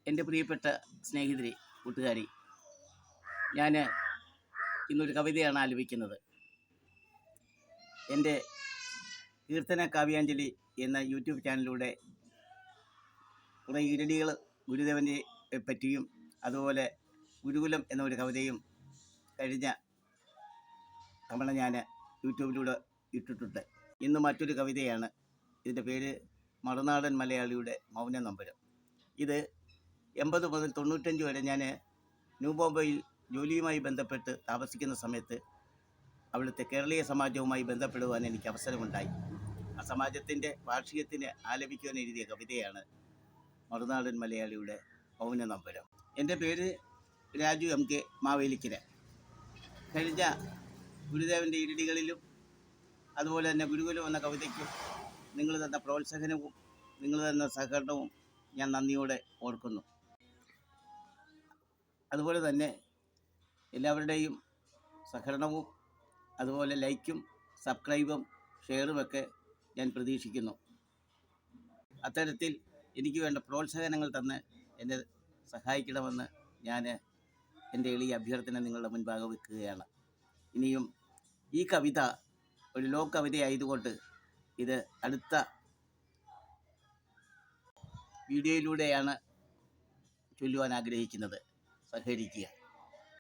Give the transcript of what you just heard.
എൻ്റെ പ്രിയപ്പെട്ട സ്നേഹിതരെ, കൂട്ടുകാരി, ഞാൻ ഇന്നൊരു കവിതയാണ് ആലപിക്കുന്നത്. എൻ്റെ കീർത്തന കാവ്യാഞ്ജലി എന്ന യൂട്യൂബ് ചാനലിലൂടെ കുറേ ഈരടികൾ ഗുരുദേവനെ പറ്റിയും അതുപോലെ ഗുരുകുലം എന്നൊരു കവിതയും കഴിഞ്ഞ തവണ ഞാൻ യൂട്യൂബിലൂടെ ഇട്ടിട്ടുണ്ട്. ഇന്ന് മറ്റൊരു കവിതയാണ്. ഇതിൻ്റെ പേര് മറുനാടൻ മലയാളിയുടെ മൗന നൊമ്പരം. ഇത് 80 മുതൽ 95 വരെ ഞാൻ ന്യൂ ബോംബെയിൽ ജോലിയുമായി ബന്ധപ്പെട്ട് താമസിക്കുന്ന സമയത്ത് അവിടുത്തെ കേരളീയ സമാജവുമായി ബന്ധപ്പെടുവാൻ എനിക്ക് അവസരമുണ്ടായി. ആ സമാജത്തിൻ്റെ വാർഷികത്തിന് ആലപിക്കുവാൻ എഴുതിയ കവിതയാണ് മറുനാടൻ മലയാളിയുടെ മൗന നൊമ്പരം. എൻ്റെ പേര് രാജു MK മാവേലിക്കര. കഴിഞ്ഞ ഗുരുദേവൻ്റെ ഇരടികളിലും അതുപോലെ തന്നെ ഗുരുകുലം എന്ന കവിതയ്ക്കും നിങ്ങൾ തന്ന പ്രോത്സാഹനവും നിങ്ങൾ തന്ന സഹകരണവും ഞാൻ നന്ദിയോടെ ഓർക്കുന്നു. അതുപോലെ തന്നെ എല്ലാവരുടെയും സഹകരണവും അതുപോലെ ലൈക്കും സബ്സ്ക്രൈബും ഷെയറുമൊക്കെ ഞാൻ പ്രതീക്ഷിക്കുന്നു. അത്തരത്തിൽ എനിക്ക് വേണ്ട പ്രോത്സാഹനങ്ങൾ തന്ന് എന്നെ സഹായിക്കണമെന്ന് ഞാൻ എൻ്റെ എളിയ അഭ്യർത്ഥന നിങ്ങളുടെ മുൻപാകെ വെക്കുകയാണ്. ഇനിയും ഈ കവിത ഒരു ലോ കവിതയായതുകൊണ്ട് ഇത് അടുത്ത വീഡിയോയിലൂടെയാണ് ചൊല്ലുവാൻ ആഗ്രഹിക്കുന്നത്. സഹകരിക്കുക.